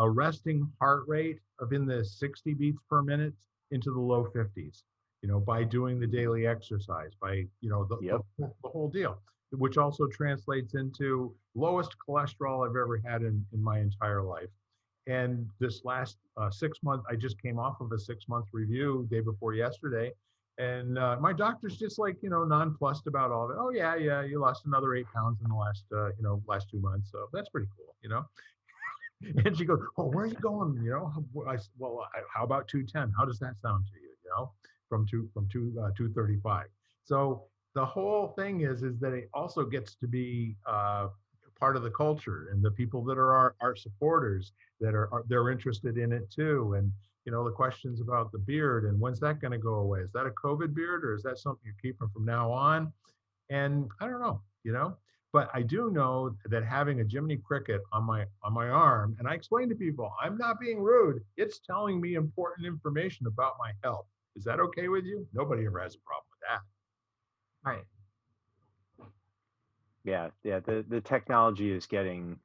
resting heart rate of in the 60 beats per minute into the low 50s. You know, by doing the daily exercise, by Yep. the whole deal, which also translates into lowest cholesterol I've ever had in my entire life. And this last 6 month, I just came off of a 6 month review day before yesterday. And my doctor's just like, nonplussed about all of it. Oh, yeah, yeah, you lost another 8 pounds in the last 2 months. So that's pretty cool. And she goes, oh, where are you going? How about 210? How does that sound to you? From 235. So the whole thing is that it also gets to be part of the culture, and the people that are our supporters that they're interested in it too. And the questions about the beard and when's that going to go away? Is that a COVID beard, or is that something you're keeping from now on? And I don't know. But I do know that having a Jiminy Cricket on my arm, and I explain to people, I'm not being rude. It's telling me important information about my health. Is that okay with you? Nobody ever has a problem with that. Right. Yeah. Yeah. The technology is getting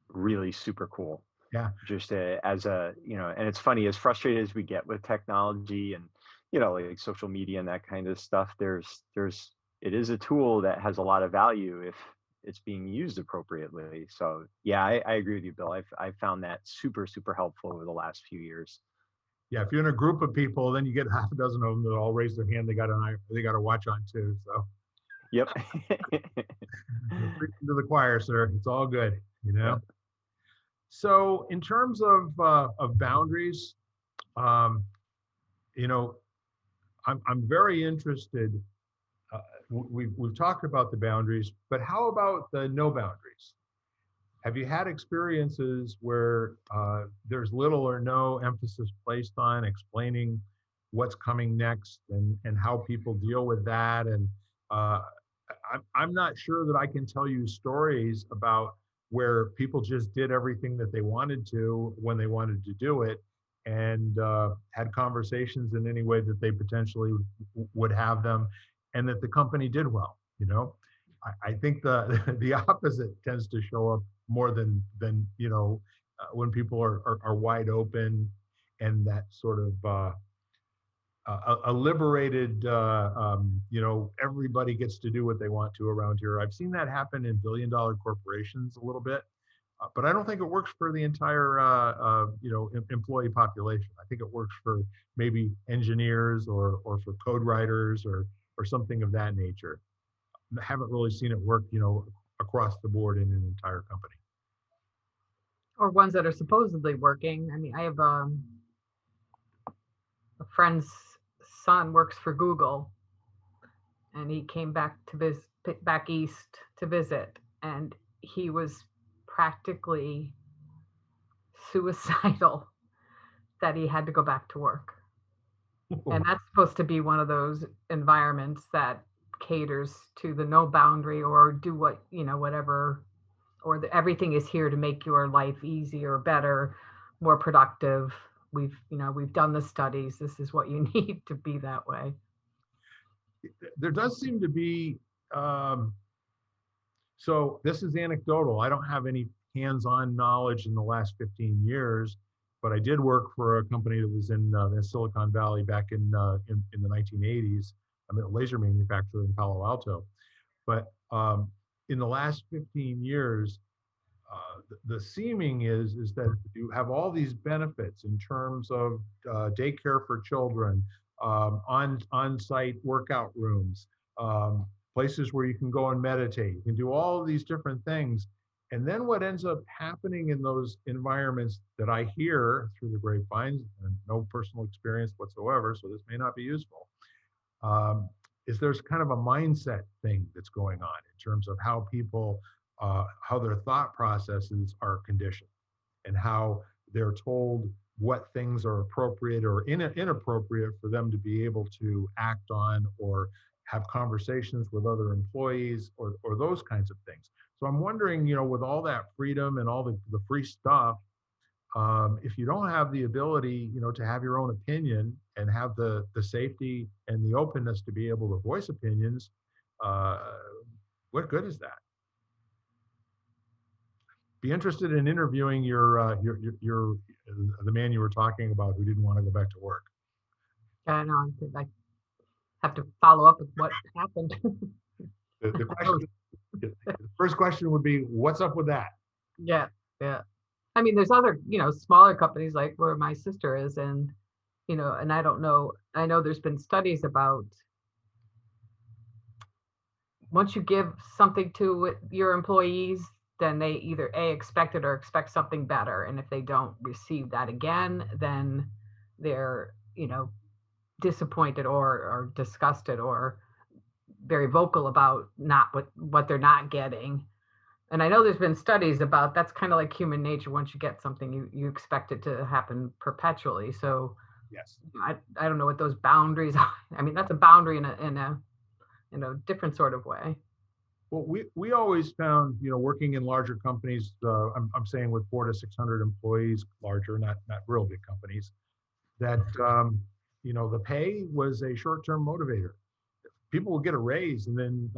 really super cool. Yeah. Just as a, and it's funny, as frustrated as we get with technology and, like social media and that kind of stuff, it is a tool that has a lot of value if it's being used appropriately. So yeah, I agree with you, Bill. I've found that super, super helpful over the last few years. Yeah. If you're in a group of people, then you get half a dozen of them that all raise their hand. They got a watch on too. So Yep. you're preaching to the choir, sir. It's all good. Yep. So in terms of boundaries, um, you know, I'm very interested. Uh, we've talked about the boundaries, but how about the no boundaries? Have you had experiences where there's little or no emphasis placed on explaining what's coming next and how people deal with that? And uh, I'm not sure that I can tell you stories about where people just did everything that they wanted to when they wanted to do it, and had conversations in any way that they potentially would have them, and that the company did well. I think the the opposite tends to show up more than when people are wide open, and that sort of a liberated, everybody gets to do what they want to around here. I've seen that happen in billion-dollar corporations a little bit, but I don't think it works for the entire, employee population. I think it works for maybe engineers or for code writers or something of that nature. I haven't really seen it work, across the board in an entire company. Or ones that are supposedly working. I mean, I have a friend's son works for Google, and he came back to back east to visit, and he was practically suicidal that he had to go back to work. And that's supposed to be one of those environments that caters to the no boundary or do whatever, or everything is here to make your life easier, better, more productive. We've done the studies. This is what you need to be that way. There does seem to be, so this is anecdotal. I don't have any hands-on knowledge in the last 15 years, but I did work for a company that was in Silicon Valley back in the 1980s. I'm a laser manufacturer in Palo Alto. But in the last 15 years, the seeming is that you have all these benefits in terms of daycare for children, on-site workout rooms, places where you can go and meditate. You can do all of these different things. And then what ends up happening in those environments that I hear through the grapevines, and no personal experience whatsoever, so this may not be useful, is there's kind of a mindset thing that's going on in terms of how people, how their thought processes are conditioned, and how they're told what things are appropriate or inappropriate for them to be able to act on or have conversations with other employees or those kinds of things. So I'm wondering, with all that freedom and all the free stuff, if you don't have the ability, to have your own opinion and have the safety and the openness to be able to voice opinions, uh, what good is that? Be interested in interviewing your the man you were talking about who didn't want to go back to work. I know. I have to follow up with what happened. The question, the first question would be, what's up with that? Yeah, yeah. I mean, there's other, smaller companies like where my sister is, and and I don't know. I know there's been studies about once you give something to your employees, then they either expect it or expect something better. And if they don't receive that again, then they're, disappointed or disgusted or very vocal about not what they're not getting. And I know there's been studies about that's kind of like human nature. Once you get something, you expect it to happen perpetually. So Yes. I don't know what those boundaries are. I mean, that's a boundary in a different sort of way. Well, we always found, working in larger companies, I'm saying with 400 to 600 employees, larger, not real big companies, that the pay was a short-term motivator. People would get a raise, and then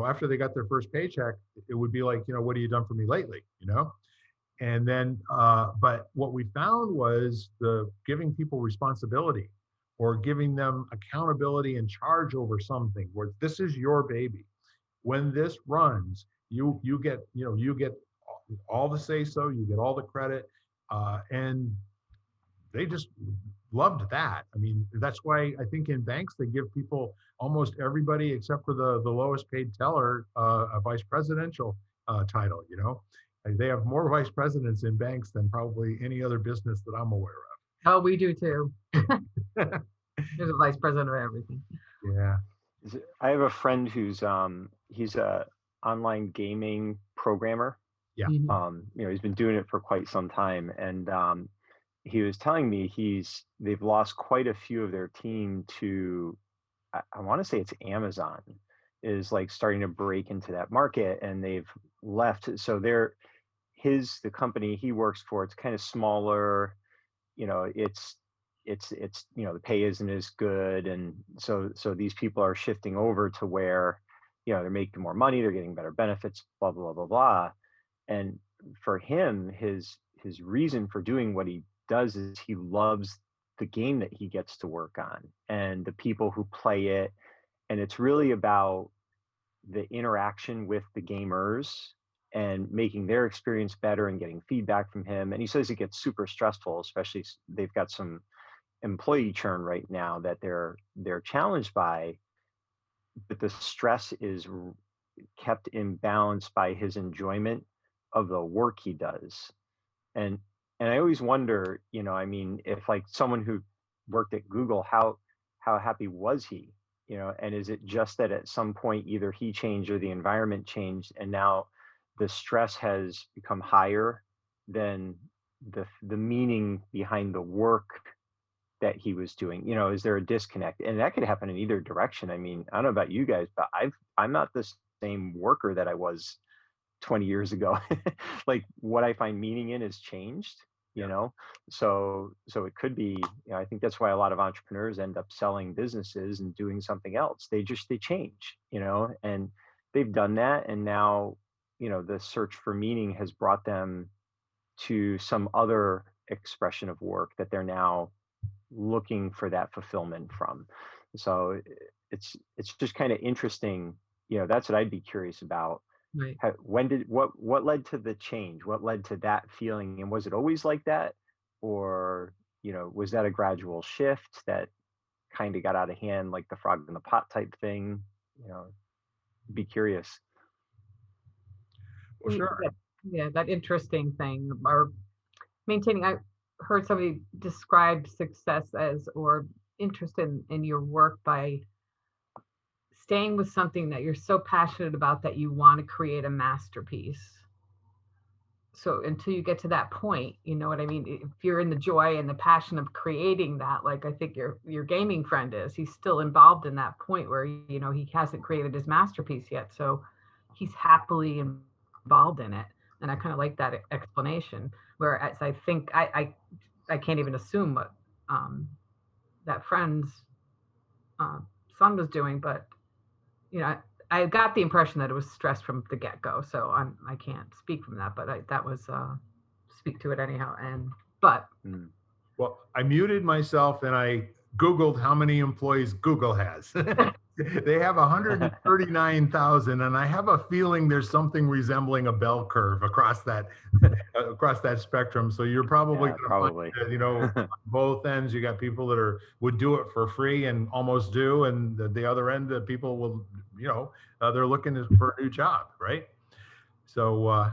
after they got their first paycheck, it would be like, what have you done for me lately? And then, but what we found was the giving people responsibility or giving them accountability and charge over something where this is your baby. When this runs, you get all the say so, you get all the credit, and they just loved that. I mean, that's why I think in banks they give people, almost everybody except for the lowest paid teller, a vice presidential title. They have more vice presidents in banks than probably any other business that I'm aware Oh, we do too. of. There's a vice president of everything. Yeah. I have a friend who's he's a online gaming programmer. Yeah. He's been doing it for quite some time, and he was telling me they've lost quite a few of their team to, I want to say it's Amazon is like starting to break into that market, and they've left. So the company he works for, it's kind of smaller, it's the pay isn't as good, and so these people are shifting over to where they're making more money, they're getting better benefits, blah blah blah blah. And for him, his reason for doing what he does is he loves the game that he gets to work on and the people who play it, and it's really about the interaction with the gamers and making their experience better and getting feedback from him. And he says it gets super stressful, especially they've got some employee churn right now that they're challenged by, but the stress is kept in balance by his enjoyment of the work he does. And I always wonder, I mean, if like someone who worked at Google, how happy was he? And is it just that at some point either he changed or the environment changed, and now the stress has become higher than the meaning behind the work that he was doing? Is there a disconnect? And that could happen in either direction. I mean, I don't know about you guys, but I'm not the same worker that I was 20 years ago. Like what I find meaning in has changed, so it could be, I think that's why a lot of entrepreneurs end up selling businesses and doing something else. They change, and they've done that. And now, the search for meaning has brought them to some other expression of work that they're now looking for that fulfillment from. So it's just kind of interesting. That's what I'd be curious about. Right. What led to the change? What led to that feeling? And was it always like that? Or, was that a gradual shift that kind of got out of hand, like the frog in the pot type thing? Be curious. Well, sure. Yeah, that interesting thing or maintaining. I heard somebody describe success as or interest in your work by staying with something that you're so passionate about that you want to create a masterpiece. So until you get to that point, you know what I mean? If you're in the joy and the passion of creating that, like I think your gaming friend is, he's still involved in that point where, he hasn't created his masterpiece yet. So he's happily involved in it. And I kind of like that explanation. Whereas I think I can't even assume what that friend's son was doing, but I got the impression that it was stress from the get-go. So I can't speak from that, but that was speak to it anyhow. But Well, I muted myself and I Googled how many employees Google has. They have 139,000, and I have a feeling there's something resembling a bell curve across that spectrum. So you're probably Yeah, going to probably. find that, on both ends, you got people that would do it for free and almost do, and the other end, the people will, they're looking for a new job, right? So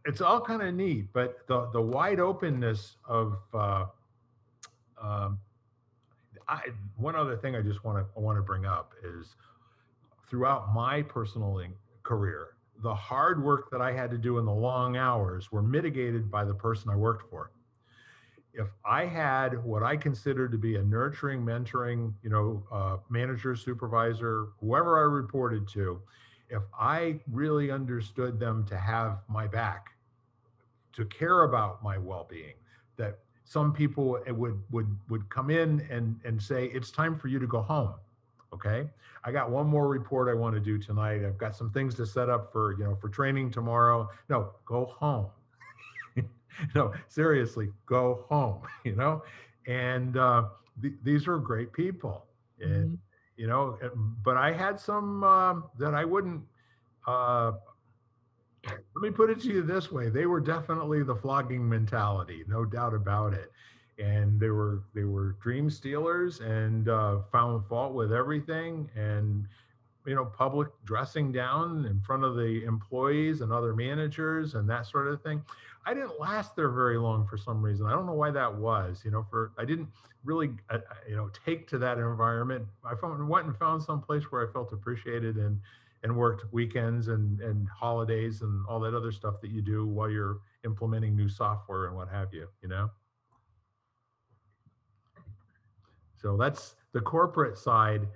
it's all kind of neat, but the wide openness of um, one other thing I just want to bring up is throughout my personal career, the hard work that I had to do in the long hours were mitigated by the person I worked for. If I had what I considered to be a nurturing, mentoring, manager, supervisor, whoever I reported to, if I really understood them to have my back, to care about my well-being, that some people would come in and say, it's time for you to go home. Okay, I got one more report I want to do tonight. I've got some things to set up for for training tomorrow. No, go home. No, seriously, go home. And these are great people. And but I had some that I wouldn't. Let me put it to you this way: they were definitely the flogging mentality, no doubt about it. And they were dream stealers and found fault with everything, and public dressing down in front of the employees and other managers and that sort of thing. I didn't last there very long for some reason. I don't know why that was. I didn't really take to that environment. Went and found some place where I felt appreciated and worked weekends and holidays and all that other stuff that you do while you're implementing new software and what have you. So that's the corporate side.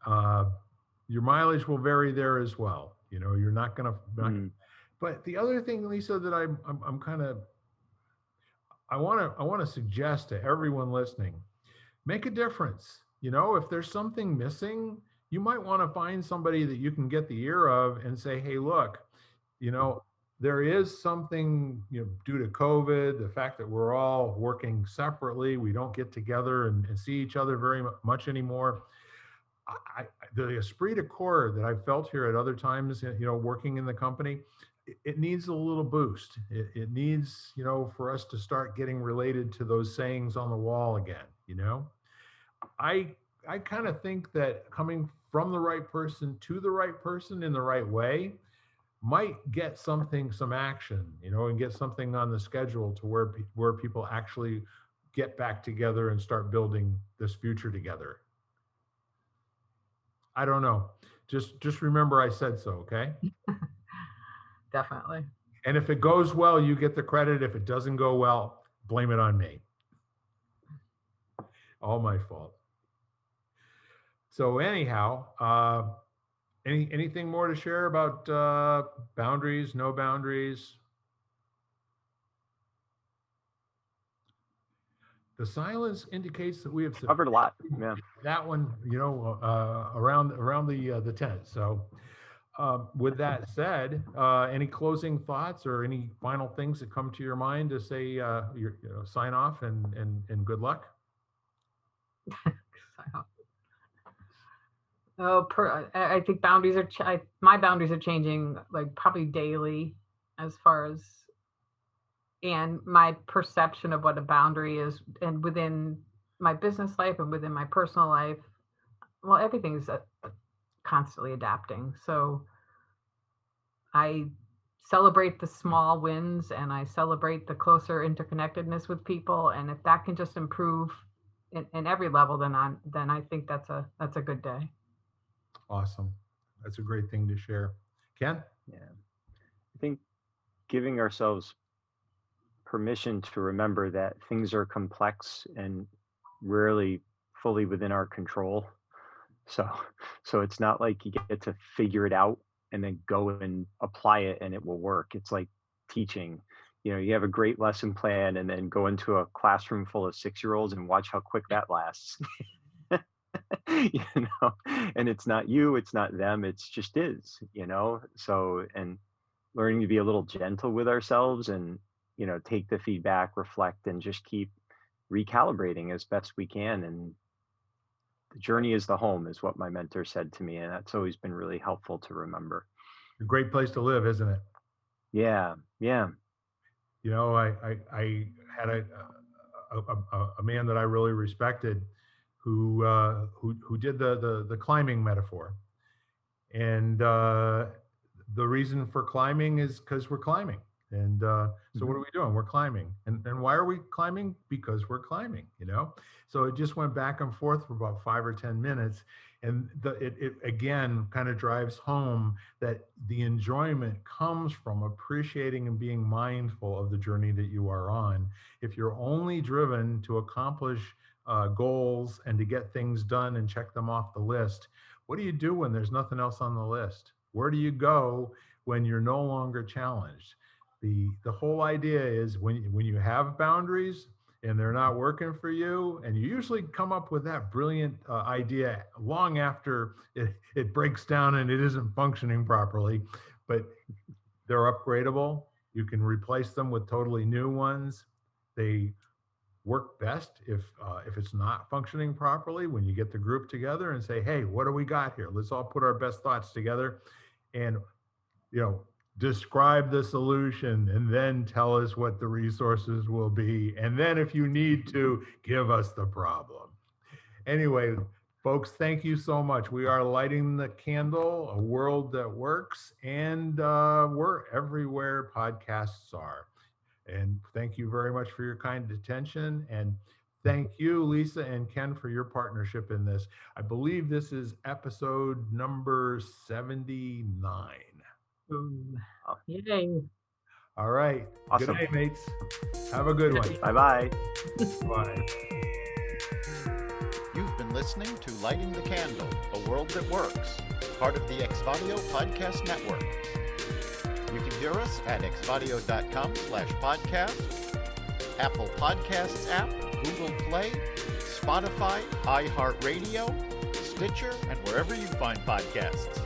Your mileage will vary there as well. You're not going to. But the other thing, Lisa, that I'm kind of I want to suggest to everyone listening, make a difference. If there's something missing, you might want to find somebody that you can get the ear of and say, hey, look, there is something, due to COVID, the fact that we're all working separately, we don't get together and see each other very much anymore. The esprit de corps that I've felt here at other times, working in the company, it needs a little boost. It needs, for us to start getting related to those sayings on the wall again. I kind of think that coming from the right person to the right person in the right way might get some action, and get something on the schedule to where people actually get back together and start building this future together. I don't know. Just remember I said so, okay? Definitely. And if it goes well, you get the credit. If it doesn't go well, blame it on me. All my fault. So anyhow, anything more to share about boundaries, no boundaries? The silence indicates that we have covered a lot. Yeah. That one, around the tent. So with that said, any closing thoughts or any final things that come to your mind to say sign off and good luck? I think boundaries my boundaries are changing like probably daily, as far as, and my perception of what a boundary is, and within my business life and within my personal life. Well, everything's constantly adapting. So I celebrate the small wins and I celebrate the closer interconnectedness with people. And if that can just improve in every level, then I think that's a good day. Awesome. That's a great thing to share. Ken? Yeah. I think giving ourselves permission to remember that things are complex and rarely fully within our control. So it's not like you get to figure it out and then go and apply it and it will work. It's like teaching. you have a great lesson plan and then go into a classroom full of 6-year-olds and watch how quick that lasts. And it's not you, it's not them, it's just so, and learning to be a little gentle with ourselves and take the feedback, reflect, and just keep recalibrating as best we can. And the journey is the home, is what my mentor said to me, and that's always been really helpful to remember. A great place to live, isn't it? Yeah. I had a man that I really respected who did the climbing metaphor, and the reason for climbing is because we're climbing. And so what are we doing? We're climbing. And why are we climbing? Because we're climbing, So it just went back and forth for about 5 or 10 minutes. And it again kind of drives home that the enjoyment comes from appreciating and being mindful of the journey that you are on. If you're only driven to accomplish goals and to get things done and check them off the list, what do you do when there's nothing else on the list? Where do you go when you're no longer challenged? The whole idea is when you have boundaries and they're not working for you, and you usually come up with that brilliant idea long after it breaks down and it isn't functioning properly, but they're upgradable. You can replace them with totally new ones. They work best if it's not functioning properly, when you get the group together and say, hey, what do we got here? Let's all put our best thoughts together and describe the solution, and then tell us what the resources will be. And then if you need to, give us the problem. Anyway, folks, thank you so much. We are lighting the candle, a world that works, and we're everywhere podcasts are. And thank you very much for your kind attention. And thank you, Lisa and Ken, for your partnership in this. I believe this is episode number 79. Yay. All right. Awesome. Good night, mates. Have a good one. Bye-bye. Bye. You've been listening to Lighting the Candle, a world that works, part of the Xvadio Podcast Network. You can hear us at xvadio.com/podcast, Apple Podcasts app, Google Play, Spotify, iHeartRadio, Stitcher, and wherever you find podcasts.